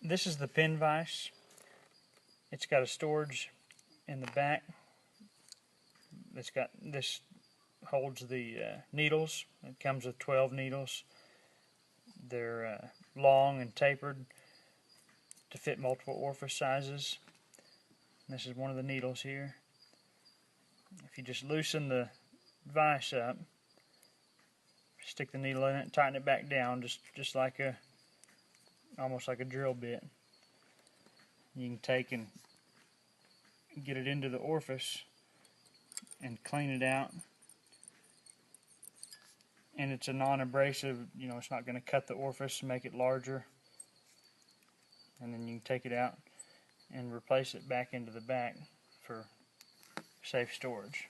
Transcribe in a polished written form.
This is the pin vise. It's got a storage in the back. This holds the needles. It comes with 12 needles. They're long and tapered to fit multiple orifice sizes. This is one of the needles here. If you just loosen the vise up, stick the needle in it and tighten it back down, just like almost like a drill bit. You can take and get it into the orifice and clean it out. And it's a non-abrasive, it's not going to cut the orifice and make it larger. And then you can take it out and replace it back into the back for safe storage.